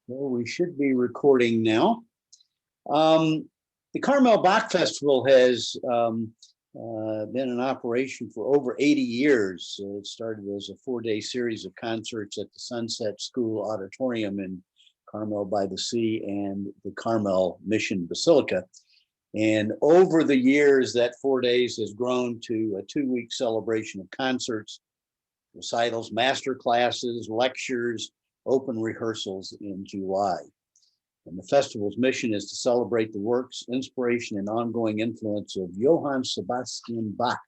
well, we should be recording now. The Carmel Bach Festival has been in operation for over 80 years. It started as a 4-day series of concerts at the Sunset School Auditorium in Carmel by the Sea and the Carmel Mission Basilica. And over the years, that 4 days has grown to a 2-week celebration of concerts, recitals, master classes, lectures, open rehearsals in July. And the festival's mission is to celebrate the works, inspiration, and ongoing influence of Johann Sebastian Bach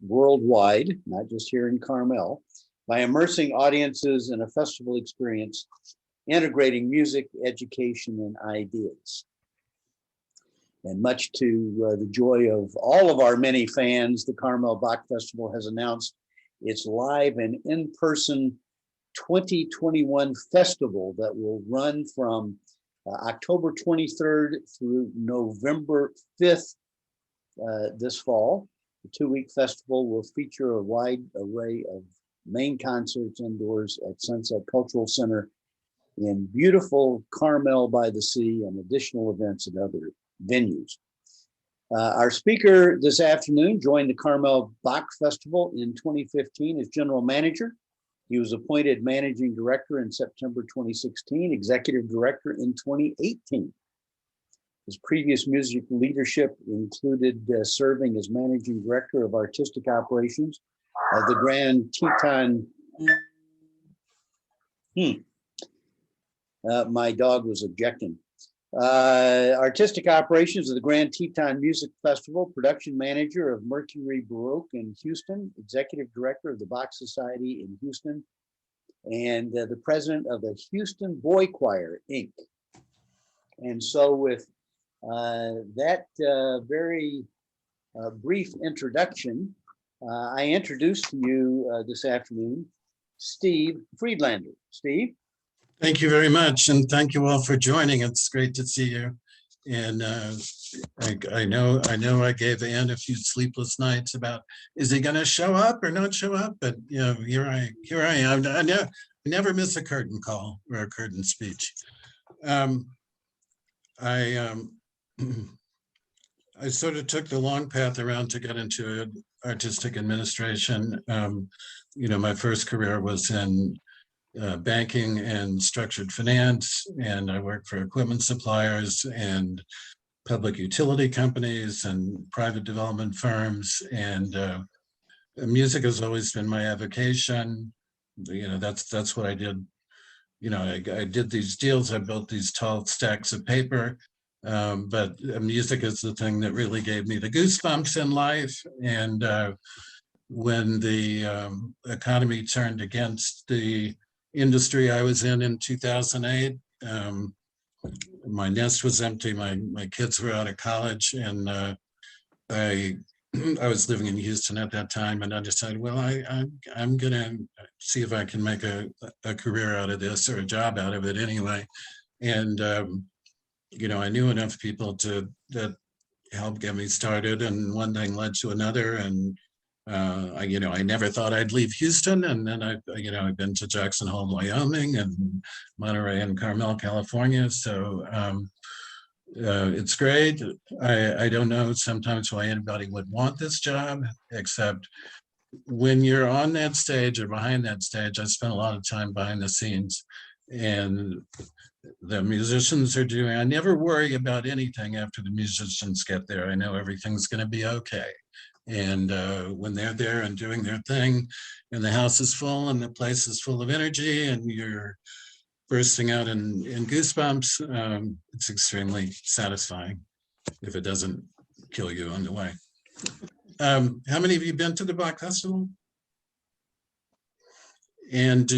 worldwide, not just here in Carmel, by immersing audiences in a festival experience, integrating music, education, and ideas. And much to the joy of all of our many fans, the Carmel Bach Festival has announced its live and in-person 2021 festival that will run from October 23rd through November 5th this fall. The 2-week festival will feature a wide array of main concerts indoors at Sunset Cultural Center in beautiful Carmel by the Sea and additional events at other venues. Our speaker this afternoon joined the Carmel Bach Festival in 2015 as general manager. He was appointed managing director in September 2016, executive director in 2018. His previous music leadership included serving as managing director of artistic operations of the Grand Teton. My dog was objecting. Artistic operations of the Grand Teton Music Festival, production manager of Mercury Baroque in Houston, executive director of the Bach Society in Houston, and the president of the Houston Boy Choir, Inc. And so with that very brief introduction, I introduce to you this afternoon, Steve Friedlander. Steve? Thank you very much, and thank you all for joining. It's great to see you. And I know I gave Ann a few sleepless nights about, is he going to show up or not show up? But you know, here I am. I never miss a curtain call or a curtain speech. I sort of took the long path around to get into artistic administration. You know, my first career was in banking and structured finance, and I worked for equipment suppliers and public utility companies and private development firms, and music has always been my avocation. You know, that's what I did. You know, I did these deals, I built these tall stacks of paper, but music is the thing that really gave me the goosebumps in life. And when the economy turned against the industry I was in 2008. My nest was empty. My kids were out of college, and I was living in Houston at that time, and I decided, well, I'm gonna see if I can make a career out of this, or a job out of it anyway. And you know, I knew enough people that helped get me started, and one thing led to another, and you know, I never thought I'd leave Houston, and then I've been to Jackson Hole, Wyoming, and Monterey and Carmel, California. So it's great. I don't know sometimes why anybody would want this job, except when you're on that stage or behind that stage. I spent a lot of time behind the scenes, and the musicians are doing. I never worry about anything after the musicians get there. I know everything's going to be okay. And when they're there and doing their thing, and the house is full and the place is full of energy, and you're bursting out in goosebumps, it's extremely satisfying, if it doesn't kill you on the way. How many of you been to the Bach Festival? And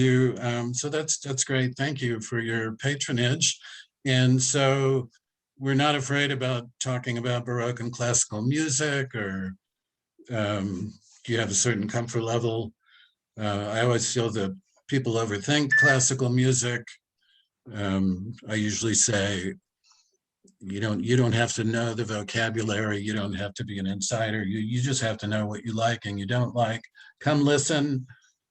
so that's great. Thank you for your patronage. And so we're not afraid about talking about Baroque and classical music, or you have a certain comfort level. I always feel that people overthink classical music. I usually say, you don't have to know the vocabulary. You don't have to be an insider. You just have to know what you like and you don't like. Come listen,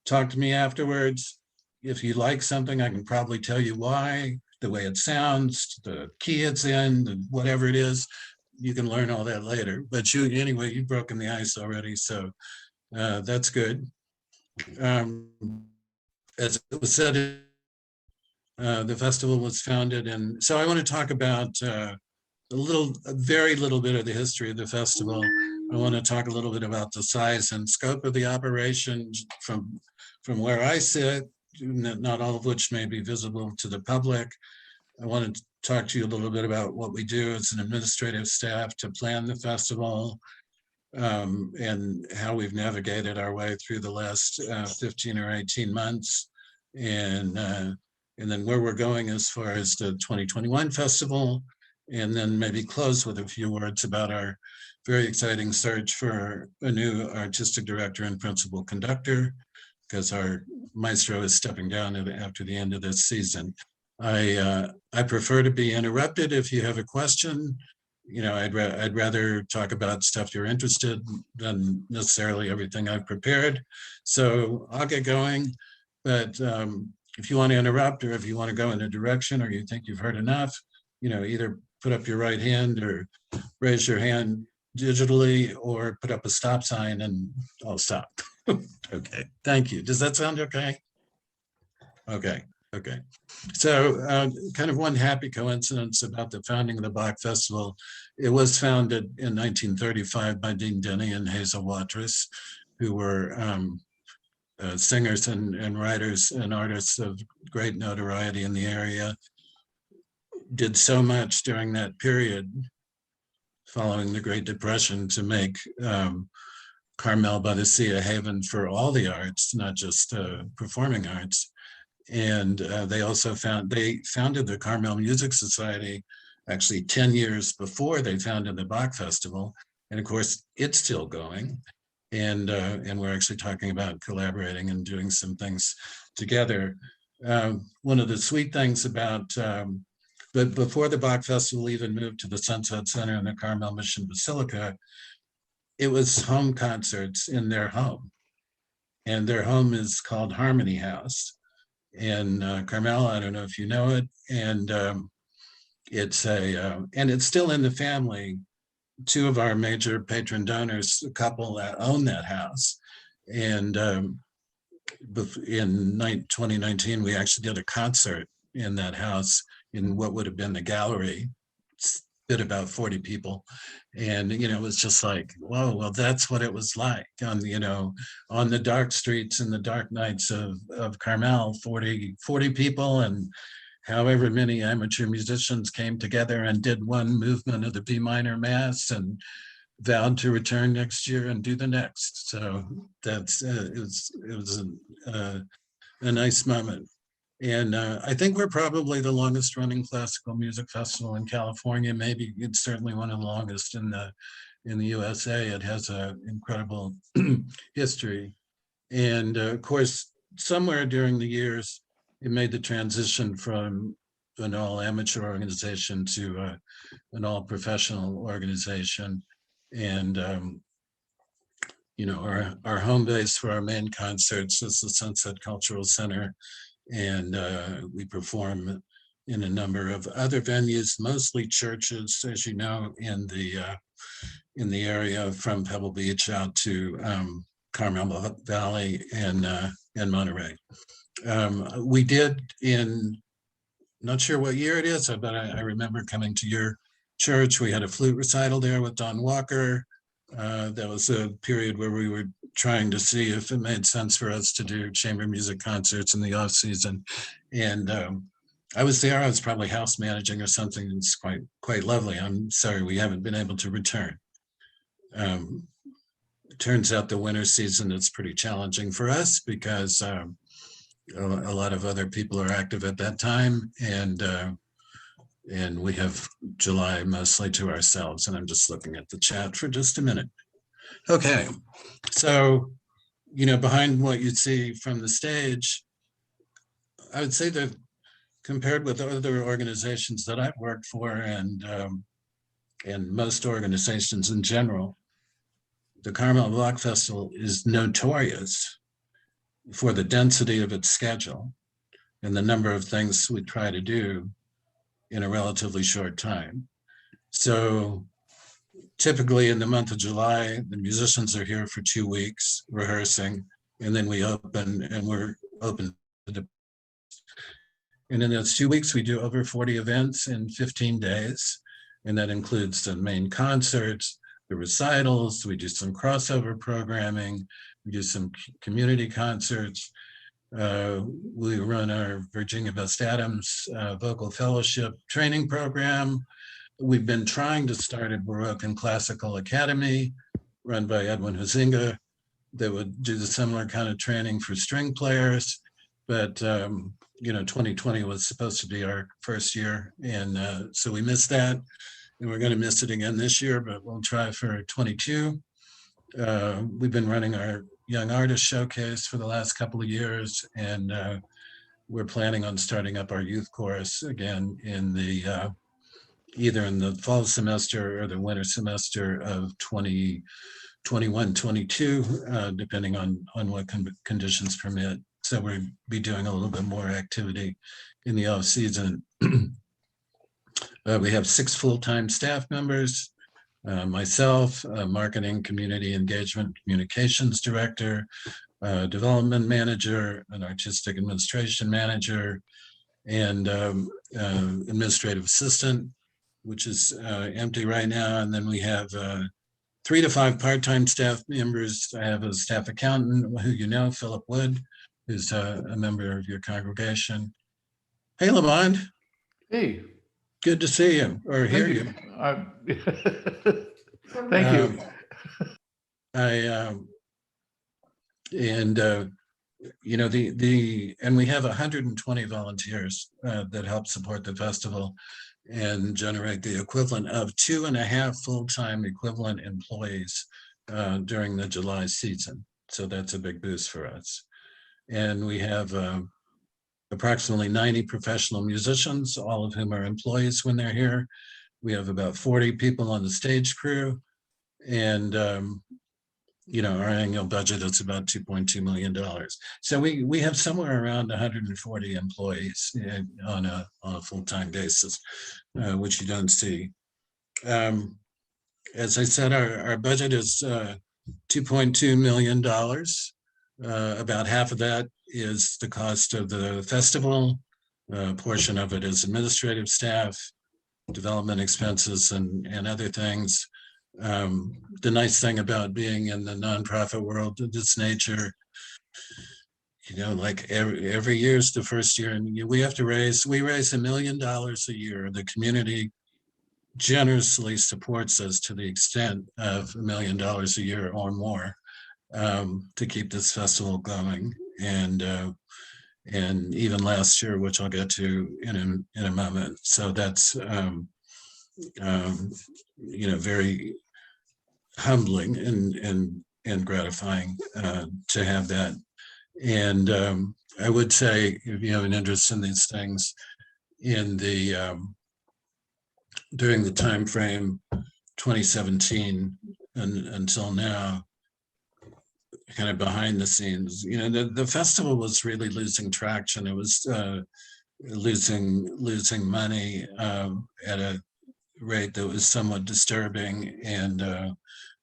talk to me afterwards. if you like something, I can probably tell you why, the way it sounds, the key it's in, whatever it is. You can learn all that later. But anyway, you've broken the ice already, so that's good. As it was said, the festival was founded, and so I want to talk about a very little bit of the history of the festival. I want to talk a little bit about the size and scope of the operation from where I sit, not all of which may be visible to the public. I want to talk to you a little bit about what we do as an administrative staff to plan the festival, and how we've navigated our way through the last 15 or 18 months, and then where we're going as far as the 2021 festival, and then maybe close with a few words about our very exciting search for a new artistic director and principal conductor, because our maestro is stepping down after the end of this season. I prefer to be interrupted if you have a question. I'd rather talk about stuff you're interested than necessarily everything I've prepared. So I'll get going, but if you want to interrupt, or if you want to go in a direction, or you think you've heard enough, either put up your right hand or raise your hand digitally, or put up a stop sign and I'll stop. Okay, thank you. Does that sound okay? Okay. So kind of one happy coincidence about the founding of the Bach Festival. It was founded in 1935 by Dean Denny and Hazel Watrous, who were singers and writers and artists of great notoriety in the area. Did so much during that period following the Great Depression to make Carmel by the Sea a haven for all the arts, not just performing arts. And they also founded the Carmel Music Society actually 10 years before they founded the Bach Festival. And of course, it's still going. And we're actually talking about collaborating and doing some things together. One of the sweet things about, but before the Bach Festival even moved to the Sunset Center in the Carmel Mission Basilica, it was home concerts in their home. And their home is called Harmony House in Carmel. I don't know if you know it. And it's still in the family. Two of our major patron donors, a couple that own that house. And in 2019, we actually did a concert in that house in what would have been the gallery. Fit about 40 people. And, it was just like, whoa, well, that's what it was like on the dark streets and the dark nights of Carmel, 40 people and however many amateur musicians came together and did one movement of the B minor mass and vowed to return next year and do the next. So that's, it was a nice moment. And I think we're probably the longest running classical music festival in California. Maybe it's certainly one of the longest in the USA. It has an incredible history. And of course, somewhere during the years, it made the transition from an all amateur organization to an all professional organization. And our home base for our main concerts is the Sunset Cultural Center. And we perform in a number of other venues, mostly churches, as you know, in the area from Pebble Beach out to Carmel Valley and Monterey. We did not sure what year it is, but I remember coming to your church. We had a flute recital there with Don Walker. That was a period where we were trying to see if it made sense for us to do chamber music concerts in the off season. And I was there. I was probably house managing or something. It's quite lovely. I'm sorry we haven't been able to return. It turns out the winter season is pretty challenging for us because a lot of other people are active at that time, and we have July mostly to ourselves. And I'm just looking at the chat for just a minute. Okay, so, behind what you'd see from the stage, I would say that compared with other organizations that I've worked for and most organizations in general, the Carmel Bach Festival is notorious for the density of its schedule. and the number of things we try to do in a relatively short time. So typically in the month of July, the musicians are here for 2 weeks rehearsing, and then we open, and we're open to the, and in those 2 weeks, we do over 40 events in 15 days. And that includes the main concerts, the recitals, we do some crossover programming, we do some community concerts. We run our Virginia Best Adams Vocal Fellowship training program. We've been trying to start a Baroque and Classical Academy run by Edwin Huizinga that would do the similar kind of training for string players. But, 2020 was supposed to be our first year. And so we missed that. And we're going to miss it again this year, but we'll try for 22. We've been running our Young Artist Showcase for the last couple of years. And we're planning on starting up our youth chorus again in the either in the fall semester or the winter semester of 2021, 22, depending on what conditions permit. So we'll be doing a little bit more activity in the off season. We have 6 full-time staff members, myself, marketing, community engagement, communications director, development manager, an artistic administration manager, and administrative assistant, which is empty right now. And then we have 3 to 5 part-time staff members. I have a staff accountant who you know, Philip Wood, who's a member of your congregation. Hey, Lamond. Hey. Good to see you or hear you. Thank you. And we have 120 volunteers that help support the festival and generate the equivalent of 2.5 full-time equivalent employees during the July season. So that's a big boost for us. And we have approximately 90 professional musicians, all of whom are employees when they're here. We have about 40 people on the stage crew. And, our annual budget is about $2.2 million. So we have somewhere around 140 employees on a full-time basis, which you don't see. As I said, our budget is $2.2 million. About half of that is the cost of the festival. A portion of it is administrative staff, development expenses, and other things. The nice thing about being in the nonprofit world of this nature, like every year is the first year, and we raise $1 million a year. The community generously supports us to the extent of $1 million a year or more to keep this festival going. And even last year, which I'll get to in a moment. So that's very humbling and gratifying to have that. And I would say, if you have an interest in these things, in the during the time frame 2017 until now, kind of behind the scenes, the festival was really losing traction. It was losing money at a rate that was somewhat disturbing. And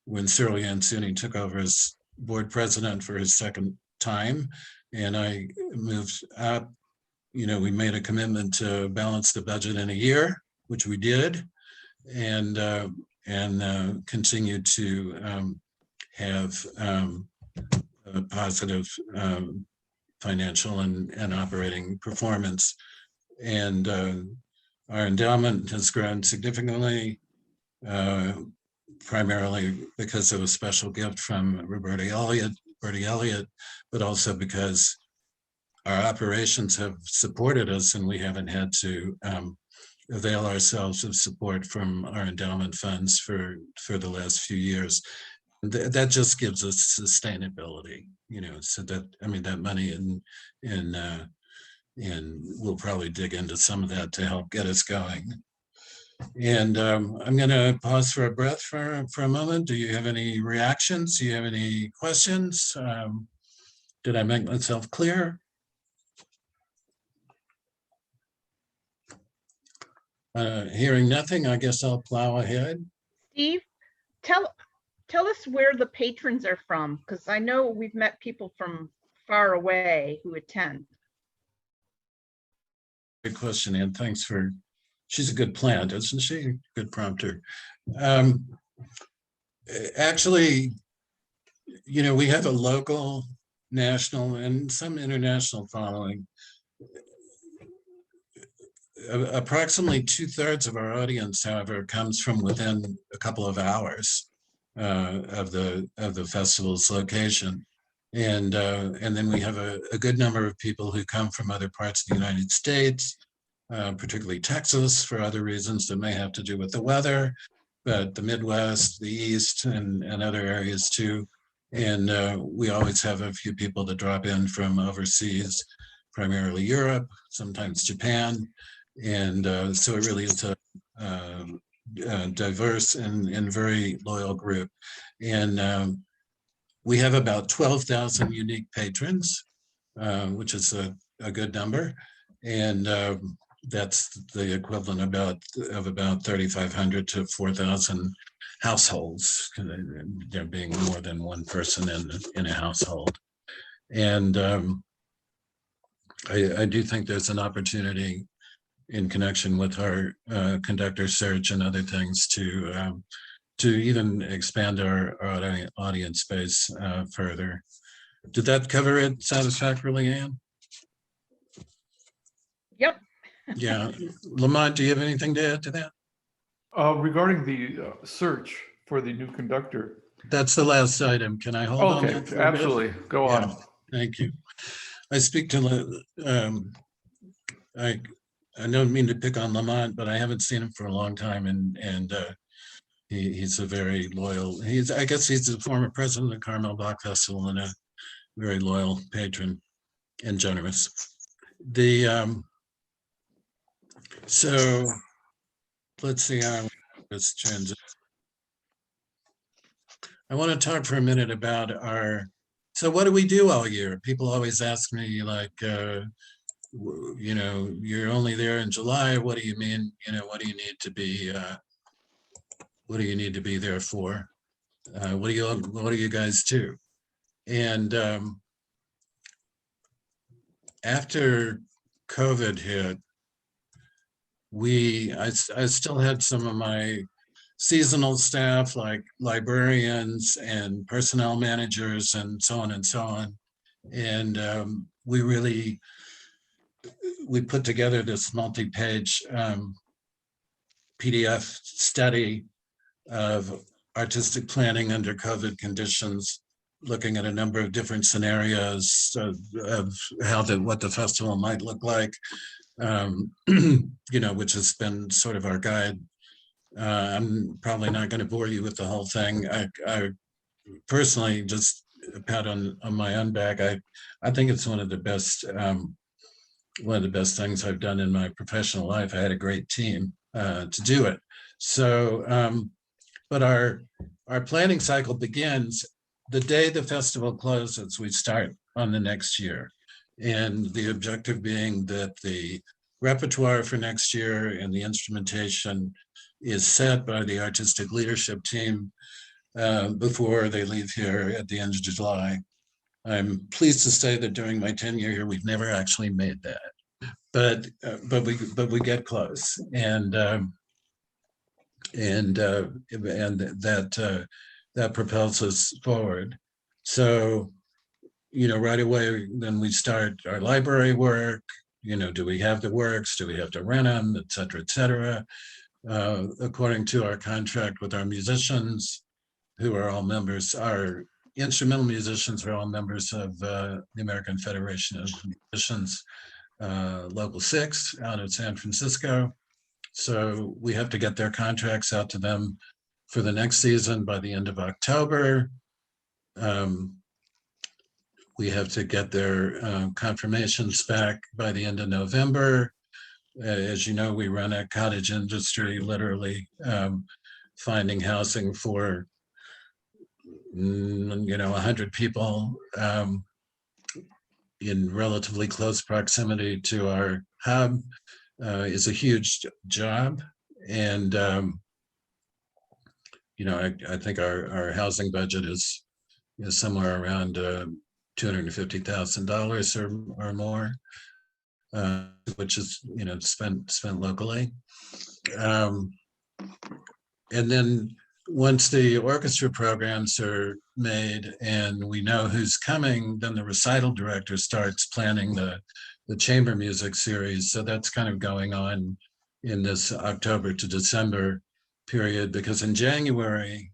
when Cyril Yansuni took over as board president for his second time, and I moved up, we made a commitment to balance the budget in a year, which we did, and continued to have a positive financial and operating performance. And our endowment has grown significantly, primarily because of a special gift from Bertie Elliott, but also because our operations have supported us and we haven't had to avail ourselves of support from our endowment funds for the last few years. That just gives us sustainability, so that money and we'll probably dig into some of that to help get us going. And I'm going to pause for a breath for a moment. Do you have any reactions? Do you have any questions? Did I make myself clear? Hearing nothing, I guess I'll plow ahead. Steve, tell us where the patrons are from, because I know we've met people from far away who attend. Good question, Ann. Thanks for, she's a good plant, isn't she? Good prompter. Actually, you know, we have a local, national, and some international following. Approximately 2/3 of our audience, however, comes from within a couple of hours of the festival's location, and then we have a good number of people who come from other parts of the United States, particularly Texas, for other reasons that may have to do with the weather, but the Midwest, the East, and other areas too. And we always have a few people that drop in from overseas, primarily Europe, sometimes Japan. And so it really is a diverse and very loyal group. And we have about 12,000 unique patrons, which is a good number. And that's the equivalent of about 3,500 to 4,000 households, there being more than one person in a household. And I do think there's an opportunity in connection with our conductor search and other things to even expand our audience base further. Did that cover it satisfactorily, Ann? Yep. Yeah. Lamont, do you have anything to add to that? Regarding the search for the new conductor. That's the last item. Can I hold on? Okay, that for a bit? absolutely. Go on. Thank you. I speak to, I don't mean to pick on Lamont, but I haven't seen him for a long time, and he's a very loyal, I guess he's the former president of the Carmel Bach Festival and a very loyal patron and generous. So let's see how this transition. I want to talk for a minute about so what do we do all year? People always ask me, like, you know, you're only there in July. What do you mean? You know, what do you need to be there for? What do you guys do? And after COVID hit, I still had some of my seasonal staff, like librarians and personnel managers and so on and so on. And we put together this multi-page PDF study of artistic planning under COVID conditions, looking at a number of different scenarios of what the festival might look like, you know, which has been sort of our guide. I'm probably not going to bore you with the whole thing. I personally, just a pat on my own back, I think it's one of the best things I've done in my professional life. I had a great team to do it. So, but our planning cycle begins the day the festival closes. We start on the next year, and the objective being that the repertoire for next year and the instrumentation is set by the artistic leadership team before they leave here at the end of July. I'm pleased to say that during my tenure here, we've never actually made that, but we get close, and that propels us forward. So, you know, right away, then we start our library work. You know, do we have the works? Do we have to rent them, et cetera, et cetera? According to our contract with our musicians, who are all members, our instrumental musicians are all members of the American Federation of Musicians, Local 6 out of San Francisco. So we have to get their contracts out to them for the next season by the end of October. We have to get their confirmations back by the end of November. As you know, we run a cottage industry, literally finding housing for, 100 people in relatively close proximity to our hub is a huge job. And, you know, I think our housing budget is somewhere around $250,000 or more, which is, you know, spent locally. And then once the orchestra programs are made and we know who's coming, then the recital director starts planning the chamber music series. So that's kind of going on in this October to December period, because in January,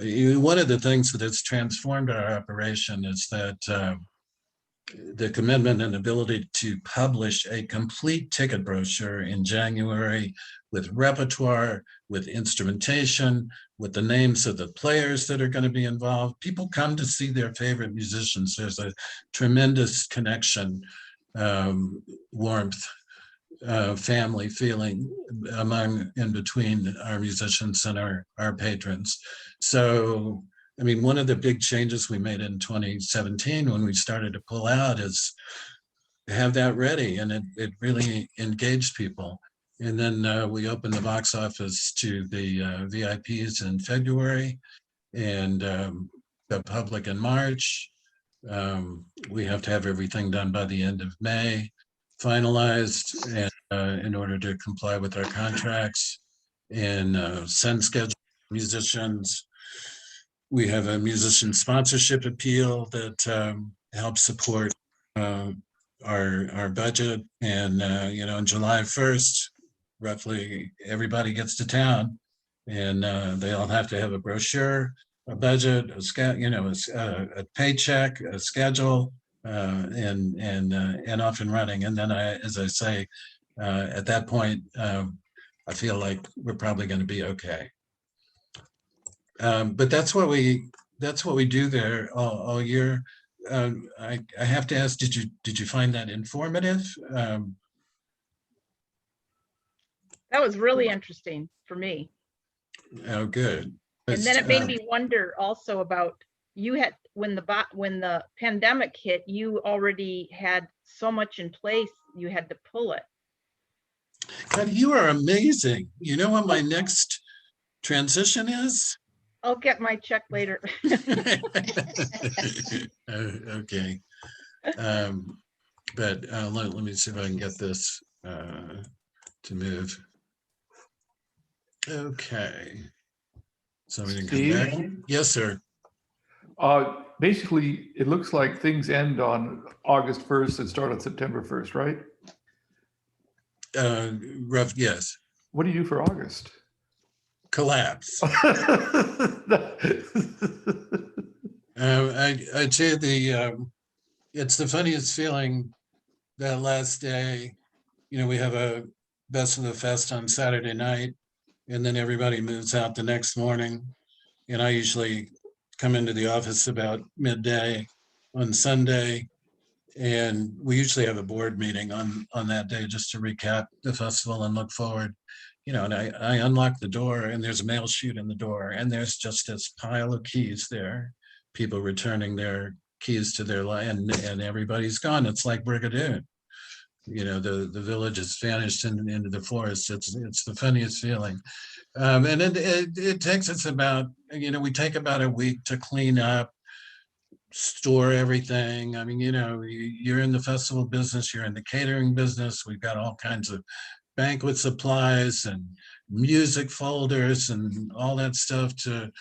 one of the things that has transformed our operation is that the commitment and ability to publish a complete ticket brochure in January with repertoire, with instrumentation, with the names of the players that are going to be involved. People come to see their favorite musicians. There's a tremendous connection, warmth, family feeling in between our musicians and our patrons. So, I mean, one of the big changes we made in 2017 when we started to pull out is have that ready, and it really engaged people. And then we opened the box office to the VIPs in February, and the public in March. We have to have everything done by the end of May, finalized, and in order to comply with our contracts and send schedule musicians. We have a musician sponsorship appeal that helps support our budget. And, you know, on July 1st, roughly everybody gets to town, and they all have to have a brochure, a budget, a paycheck, a schedule, and off and running. And then as I say, at that point, I feel like we're probably going to be okay. But that's what we do there all year. I have to ask, did you find that informative? That was really interesting for me. Oh, good. And then it made me wonder also about, you had, when the pandemic hit, you already had so much in place, you had to pull it. God, you are amazing. You know what my next transition is? I'll get my check later. Okay. But let me see if I can get this to move. Okay. So we can come back. Yes, sir. Basically, it looks like things end on August 1st and start on September 1st, right? Rough, yes. What do you do for August? Collapse. I'd say it's the funniest feeling that last day. You know, we have a Best of the Fest on Saturday night, and then everybody moves out the next morning. And I usually come into the office about midday on Sunday, and we usually have a board meeting on that day just to recap the festival and look forward. You know, and I unlock the door, and there's a mail chute in the door, and there's just this pile of keys there, people returning their keys to their land, and everybody's gone. It's like Brigadoon. You know, the village has vanished into the forest. It's the funniest feeling. And it takes us about, you know, we take about a week to clean up, store everything. I mean, you know, you're in the festival business, you're in the catering business. We've got all kinds of banquet supplies and music folders and all that stuff to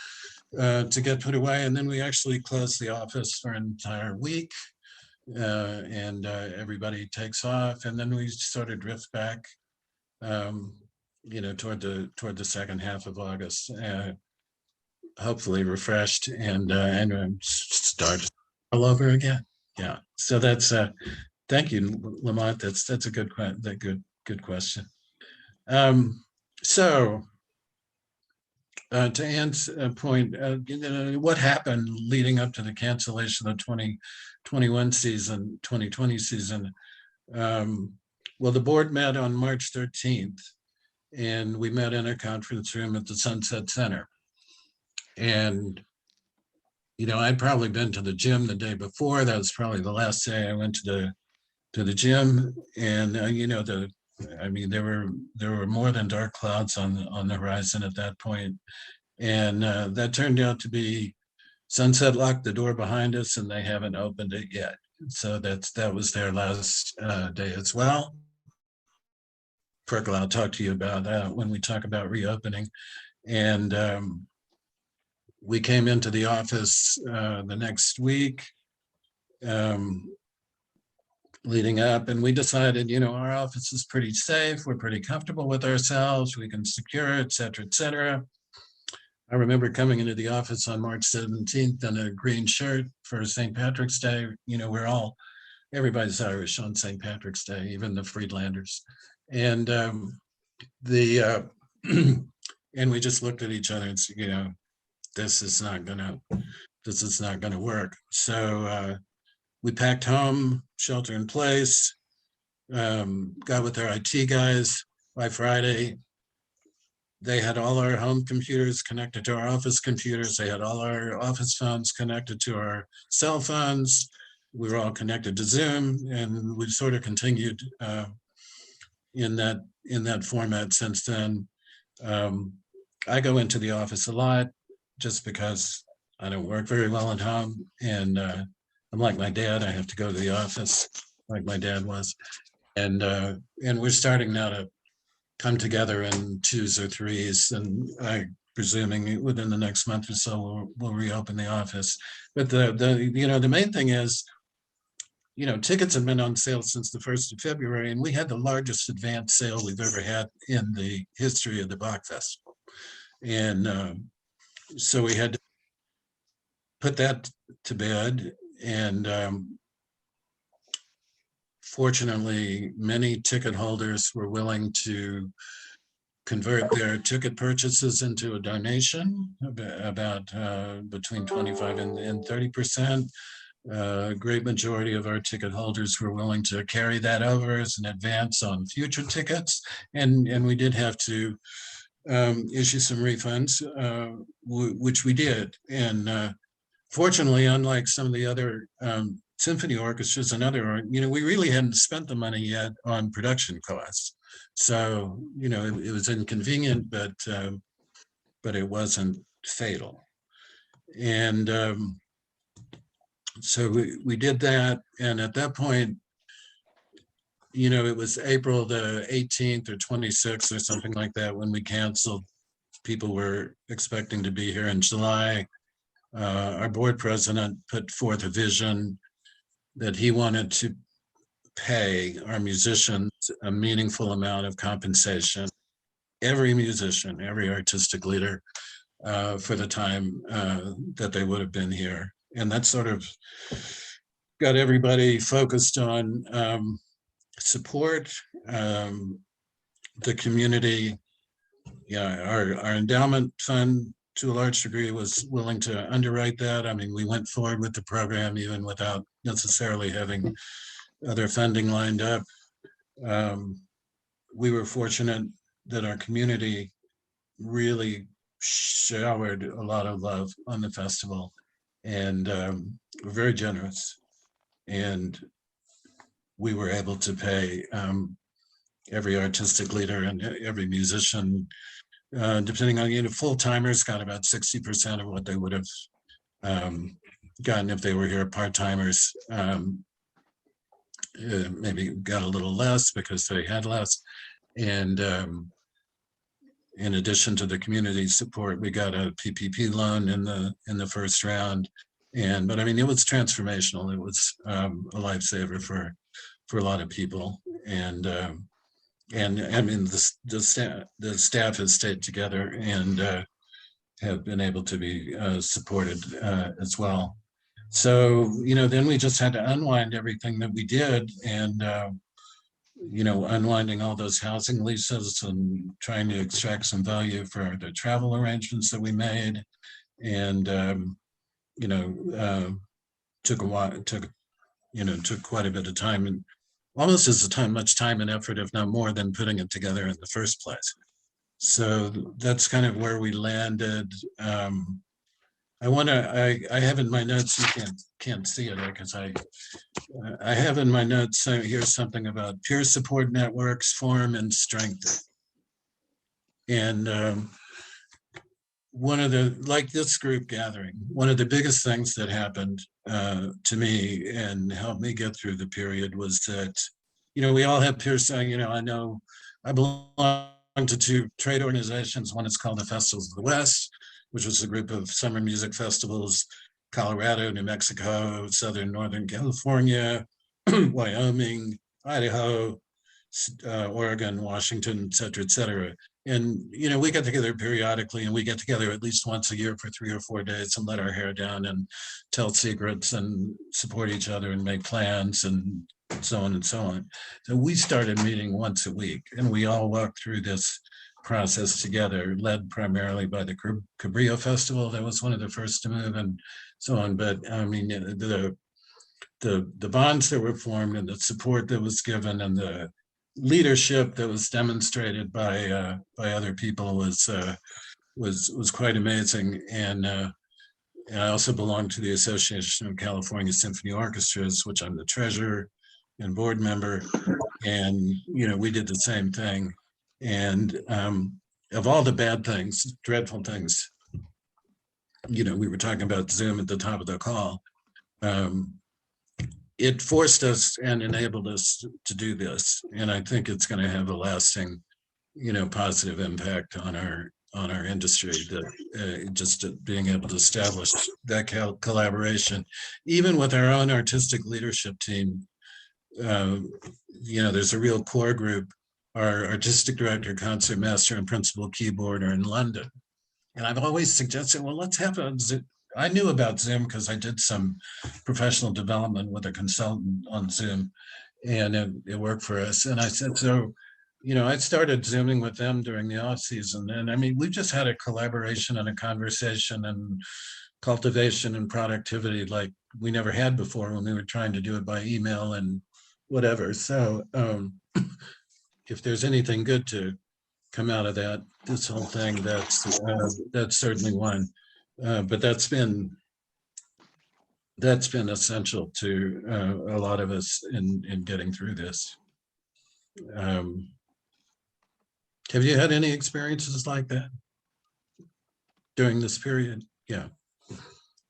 get put away. And then we actually close the office for an entire week, and everybody takes off. And then we sort of drift back, you know, toward the second half of August, hopefully refreshed, and start all over again. Yeah. So that's thank you, Lamont. That's a good question. So to Ann's point, you know, what happened leading up to the cancellation of 2020 season? Well, the board met on March 13th, and we met in a conference room at the Sunset Center. And, you know, I'd probably been to the gym the day before. That was probably the last day I went to the gym. And, you know, the I mean, there were more than dark clouds on the horizon at that point. And that turned out to be Sunset locked the door behind us and they haven't opened it yet. So that was their last day as well. Perkle, I'll talk to you about that when we talk about reopening. And we came into the office the next week leading up, and we decided, you know, our office is pretty safe. We're pretty comfortable with ourselves. We can secure it, et cetera, et cetera. I remember coming into the office on March 17th in a green shirt for St. Patrick's Day. You know, everybody's Irish on St. Patrick's Day, even the Friedlanders. And and we just looked at each other and said, you know, this is not gonna work. So we packed home, shelter in place, got with our IT guys. By Friday, they had all our home computers connected to our office computers. They had all our office phones connected to our cell phones. We were all connected to Zoom, and we sort of continued in that format since then. I go into the office a lot just because I don't work very well at home, and I'm like my dad. I have to go to the office like my dad was, and we're starting now to come together in twos or threes, and I'm presuming within the next month or so we'll reopen the office. But the main thing is, you know, tickets have been on sale since the 1st of February, and we had the largest advance sale we've ever had in the history of the Bach Festival. And so we had to put that to bed. And fortunately, many ticket holders were willing to convert their ticket purchases into a donation, about between 25 and 30%. A great majority of our ticket holders were willing to carry that over as an advance on future tickets. And we did have to issue some refunds, which we did. And fortunately, unlike some of the other symphony orchestras and other, you know, we really hadn't spent the money yet on production costs. So, you know, it was inconvenient, but it wasn't fatal. And so we did that. And at that point, you know, it was April the 18th or 26th or something like that when we canceled. People were expecting to be here in July. Our board president put forth a vision that he wanted to pay our musicians a meaningful amount of compensation, every musician, every artistic leader, for the time that they would have been here. And that sort of got everybody focused on support, the community. Yeah, our endowment fund to a large degree was willing to underwrite that. I mean, we went forward with the program even without necessarily having other funding lined up. We were fortunate that our community really showered a lot of love on the festival, and were very generous. And we were able to pay every artistic leader and every musician, depending on, you know, full-timers got about 60% of what they would have gotten if they were here. Part-timers maybe got a little less because they had less. And in addition to the community support, we got a PPP loan in the first round. But I mean, it was transformational. It was a lifesaver for a lot of people. And I mean, the staff has stayed together and have been able to be supported as well. So, you know, then we just had to unwind everything that we did, and you know, unwinding all those housing leases and trying to extract some value for the travel arrangements that we made. And you know, took quite a bit of time, and almost much time and effort, if not more, than putting it together in the first place. So that's kind of where we landed. I have in my notes, you can't see it because I have in my notes, here's something about peer support networks form and strengthen. And one of the, like this group gathering, one of the biggest things that happened to me and helped me get through the period was that, we all have peers saying, I belong to two trade organizations. One is called the Festivals of the West, which was a group of summer music festivals, Colorado, New Mexico, Southern Northern California, Wyoming, Idaho, Oregon, Washington, et cetera. And, we get together periodically, and we get together at least once a year for 3 or 4 days and let our hair down and tell secrets and support each other and make plans and so on and so on. So we started meeting once a week, and we all walked through this process together, led primarily by the Cabrillo Festival. That was one of the first to move and so on. But I mean, the bonds that were formed and the support that was given and the leadership that was demonstrated by other people was quite amazing. And I also belong to the Association of California Symphony Orchestras, which I'm the treasurer and board member. And we did the same thing. And of all the bad things, dreadful things, we were talking about Zoom at the top of the call. It forced us and enabled us to do this, and I think it's going to have a lasting, positive impact on our industry. That just being able to establish that collaboration, even with our own artistic leadership team. There's a real core group. Our artistic director, concertmaster, and principal keyboard are in London, and I've always suggested, well, let's have a Zoom. I knew about Zoom because I did some professional development with a consultant on Zoom, and it worked for us. And I said, so, I started Zooming with them during the off season. And I mean, we've just had a collaboration and a conversation and cultivation and productivity like we never had before when we were trying to do it by email and whatever. So if there's anything good to come out of this whole thing, that's certainly one. But that's been essential to a lot of us in getting through this. Have you had any experiences like that during this period? Yeah, I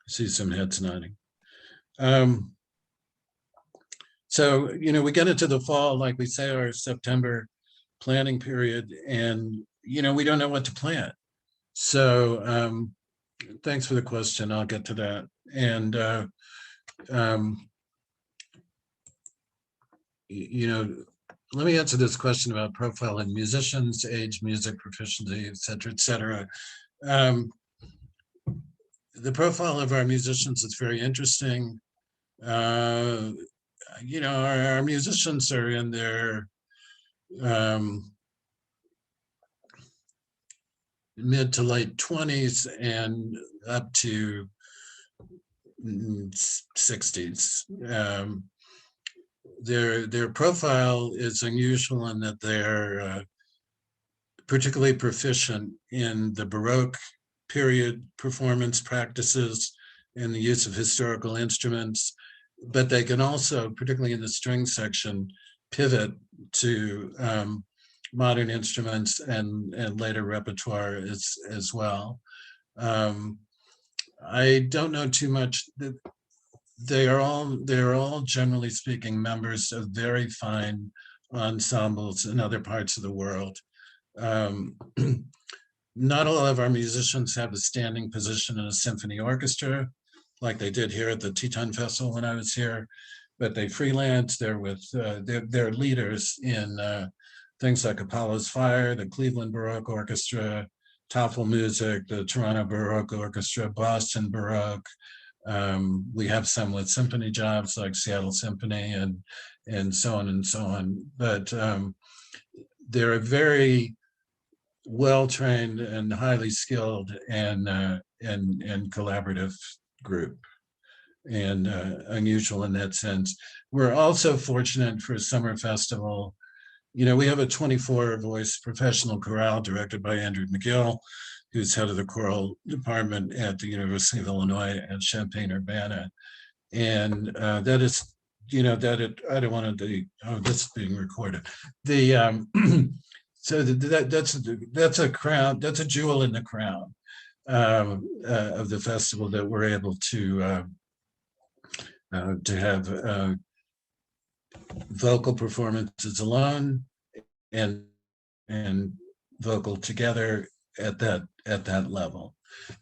see some heads nodding. So, we get into the fall, like we say, our September planning period, and, we don't know what to plant. So, thanks for the question. I'll get to that. And, let me answer this question about profiling musicians, age, music, proficiency, et cetera, the profile of our musicians is very interesting. Our musicians are in their mid to late 20s and up to 60s. Their profile is unusual in that they're particularly proficient in the Baroque period performance practices and the use of historical instruments, but they can also, particularly in the string section, pivot to modern instruments and later repertoire as well. I don't know too much. They're all generally speaking members of very fine ensembles in other parts of the world. Not all of our musicians have a standing position in a symphony orchestra like they did here at the Teton Festival when I was here, but they freelance. They're with they're leaders in things like Apollo's Fire, the Cleveland Baroque Orchestra, Toffel Music, the Toronto Baroque Orchestra, Boston Baroque. We have some with symphony jobs like Seattle Symphony and so on and so on. But they're a very well-trained and highly skilled and collaborative group, and unusual in that sense. We're also fortunate for Summer Festival. We have a 24-voice professional chorale directed by Andrew McGill, who's head of the choral department at the University of Illinois at Champaign-Urbana. And that is, I don't want to, oh, this is being recorded. The, so that's a crown, that's a jewel in the crown of the festival that we're able to have vocal performances alone and vocal together at that level.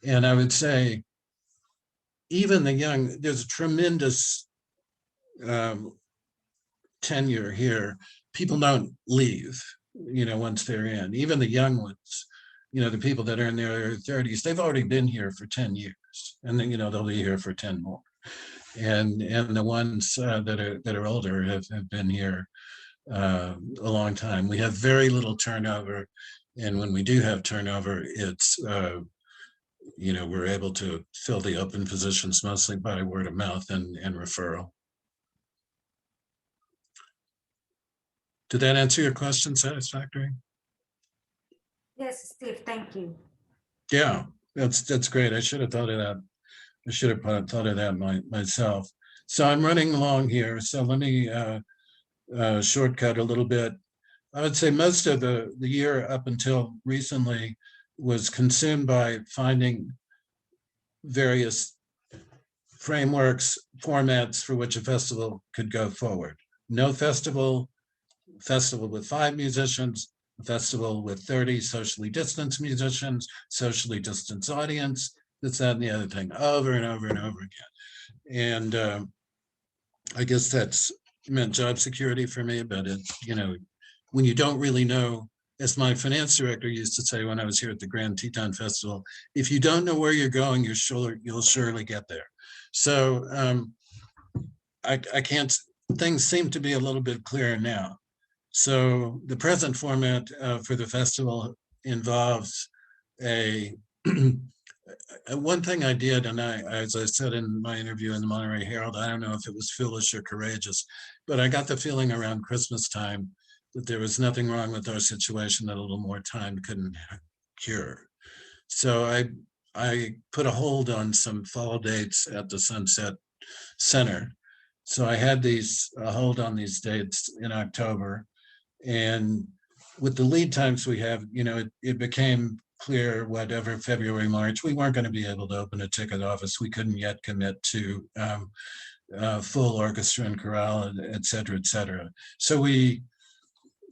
And I would say even the young, there's a tremendous tenure here. People don't leave, once they're in. Even the young ones, the people that are in their 30s, they've already been here for 10 years, and then they'll be here for 10 more. And the ones that are older have been here a long time. We have very little turnover, and when we do have turnover, it's we're able to fill the open positions mostly by word of mouth and referral. Did that answer your question satisfactorily? Yes, Steve, thank you. Yeah, that's great. I should have thought of that. I should have thought of that myself. So I'm running along here. So let me shortcut a little bit. I would say most of the year up until recently was consumed by finding various frameworks, formats for which a festival could go forward. No festival with 5 musicians, a festival with 30 socially distanced musicians, socially distanced audience, this, that, and the other thing, over and over and over again. And I guess that's meant job security for me, but it's, when you don't really know, as my finance director used to say when I was here at the Grand Teton Festival, if you don't know where you're going, you'll surely get there. So I can't, things seem to be a little bit clearer now. So the present format for the festival involves one thing I did, and as I said in my interview in the Monterey Herald, I don't know if it was foolish or courageous, but I got the feeling around Christmas time that there was nothing wrong with our situation that a little more time couldn't cure. So I put a hold on some fall dates at the Sunset Center. So I had a hold on these dates in October. And with the lead times we have, it became clear, whatever, February, March, we weren't going to be able to open a ticket office. We couldn't yet commit to full orchestra and chorale, et cetera, et cetera. So we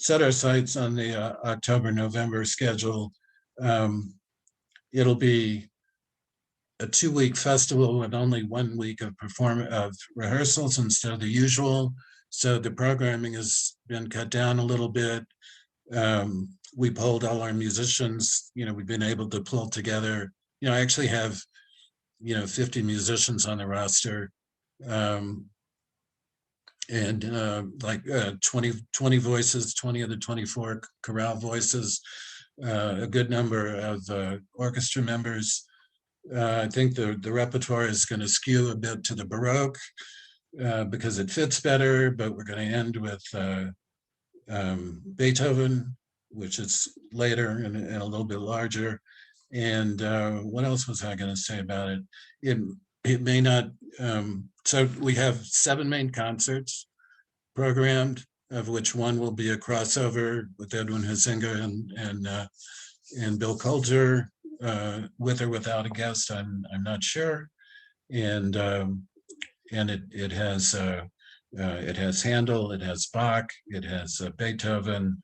set our sights on the October-November schedule. It'll be a 2-week festival with only 1 week of rehearsals instead of the usual. So the programming has been cut down a little bit. We polled all our musicians, we've been able to pull together, I actually have, 50 musicians on the roster. And like 20 voices, 20 of the 24 chorale voices, a good number of orchestra members. I think the repertoire is going to skew a bit to the Baroque because it fits better, but we're going to end with Beethoven, which is later and a little bit larger. And what else was I going to say about it? It may not, so we have 7 main concerts programmed, of which one will be a crossover with Edwin Huizinga and Bill Coulter, with or without a guest, I'm not sure. And it has Handel, it has Bach, it has Beethoven,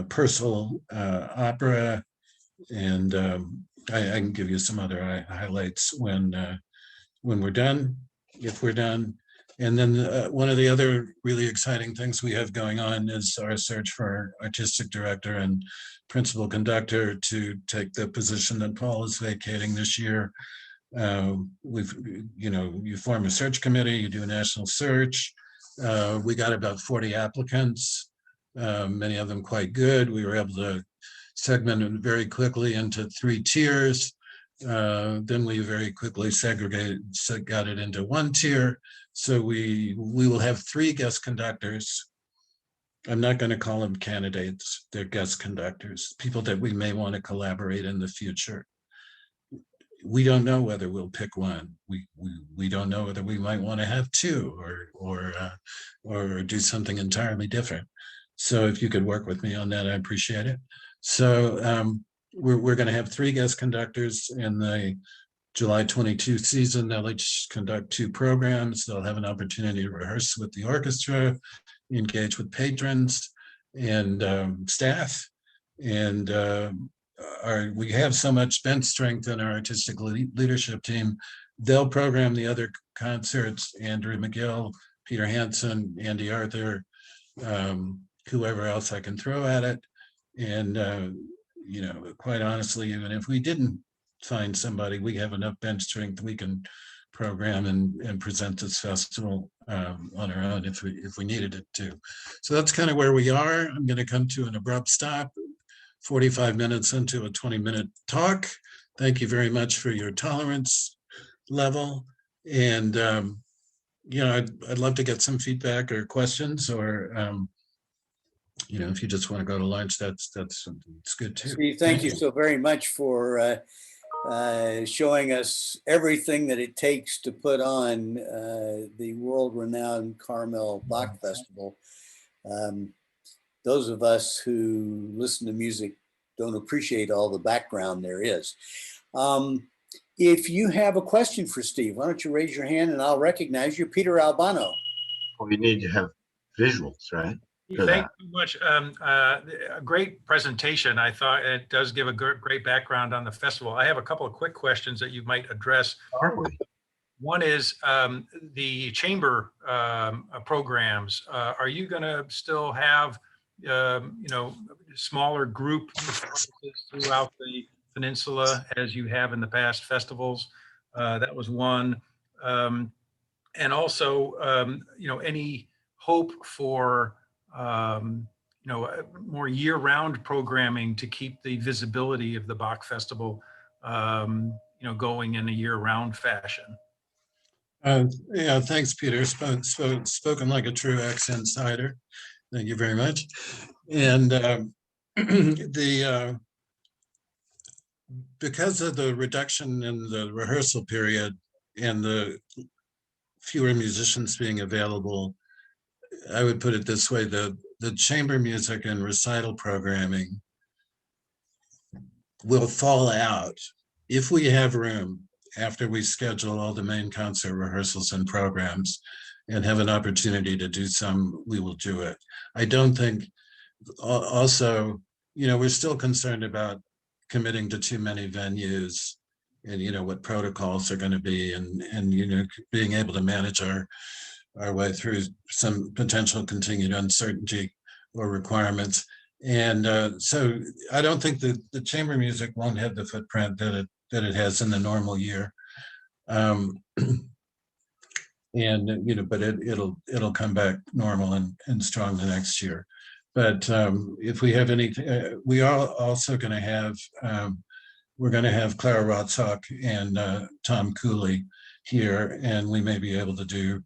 Purcell opera, and I can give you some other highlights when we're done, if we're done. And then one of the other really exciting things we have going on is our search for artistic director and principal conductor to take the position that Paul is vacating this year. You form a search committee, you do a national search. We got about 40 applicants, many of them quite good. We were able to segment it very quickly into 3 tiers. Then we very quickly got it into 1 tier. So we will have 3 guest conductors I'm not going to call them candidates. They're guest conductors, people that we may want to collaborate in the future. We don't know whether we'll pick one. We don't know whether we might want to have two or do something entirely different. So if you could work with me on that, I appreciate it. So we're going to have 3 guest conductors in the July 22 season. They'll each conduct 2 programs. They'll have an opportunity to rehearse with the orchestra, engage with patrons and staff. And we have so much bench strength in our artistic leadership team. They'll program the other concerts, Andrew McGill, Peter Hansen, Andy Arthur, whoever else I can throw at it. And, you know, quite honestly, even if we didn't find somebody, we have enough bench strength, we can program and present this festival on our own if we needed it to. So that's kind of where we are. I'm going to come to an abrupt stop, 45 minutes into a 20-minute talk. Thank you very much for your tolerance level. And, you know, I'd love to get some feedback or questions, or, you know, if you just want to go to lunch, that's good too. Steve, thank you so very much for showing us everything that it takes to put on the world-renowned Carmel Bach Festival. Those of us who listen to music don't appreciate all the background there is. If you have a question for Steve, why don't you raise your hand and I'll recognize you. Peter Albano. Well, you need to have visuals, right? Thank you much. A great presentation. I thought it does give a great background on the festival. I have a couple of quick questions that you might address. One is the chamber programs. Are you going to still have, you know, smaller group performances throughout the peninsula as you have in the past festivals? That was one. And also, you know, any hope for you know, more year-round programming to keep the visibility of the Bach Festival, you know, going in a year-round fashion? Yeah, thanks, Peter. Spoken like a true ex-insider. Thank you very much. And because of the reduction in the rehearsal period and the fewer musicians being available, I would put it this way: the chamber music and recital programming will fall out if we have room after we schedule all the main concert rehearsals and programs and have an opportunity to do some, we will do it. I don't think, also, you know, we're still concerned about committing to too many venues and, you know, what protocols are going to be, and, you know, being able to manage our way through some potential continued uncertainty or requirements. And so I don't think that the chamber music won't have the footprint that it has in the normal year. And, you know, but it'll come back normal and strong the next year. But if we have anything, we are also going to have, we're going to have Clara Rotzhock and Tom Cooley here, and we may be able to do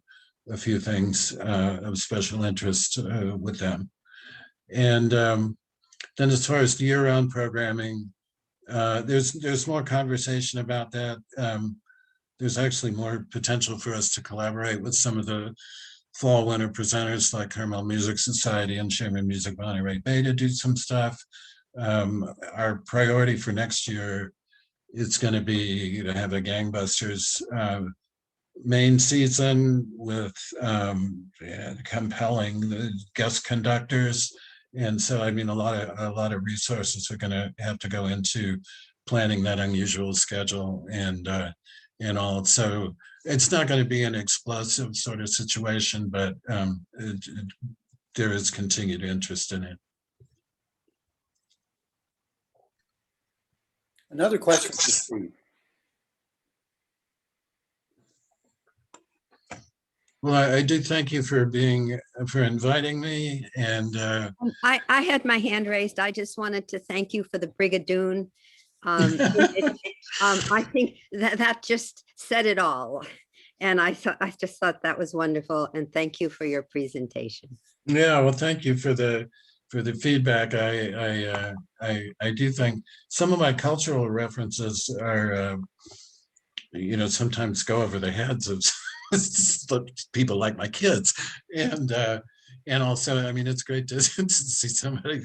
a few things of special interest with them. And then as far as the year-round programming, there's more conversation about that. There's actually more potential for us to collaborate with some of the fall winter presenters like Carmel Music Society and Chamber Music Monterey Bay to do some stuff. Our priority for next year is going to be to have a gangbusters main season with compelling guest conductors. And so, I mean, a lot of resources are going to have to go into planning that unusual schedule and all. So it's not going to be an explosive sort of situation, but there is continued interest in it. Another question for Steve. Well, I do thank you for inviting me, and I had my hand raised. I just wanted to thank you for the Brigadoon. I think that just said it all. And I just thought that was wonderful. And thank you for your presentation. Yeah, well, thank you for the feedback. I do think some of my cultural references are, sometimes go over the heads of people like my kids, and also, I mean, it's great to see somebody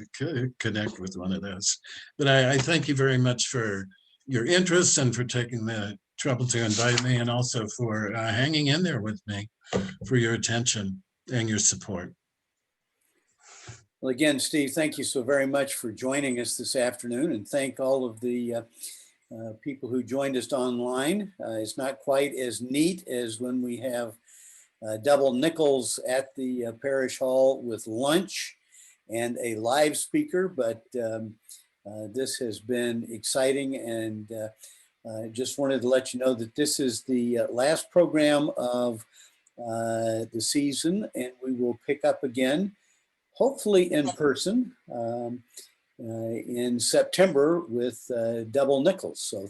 connect with one of those. But I thank you very much for your interest and for taking the trouble to invite me, and also for hanging in there with me, for your attention and your support. Well, again, Steve, thank you so very much for joining us this afternoon, and thank all of the people who joined us online. It's not quite as neat as when we have double nickels at the parish hall with lunch and a live speaker, but this has been exciting, and just wanted to let you know that this is the last program of the season, and we will pick up again, hopefully in person, in September with double nickels. So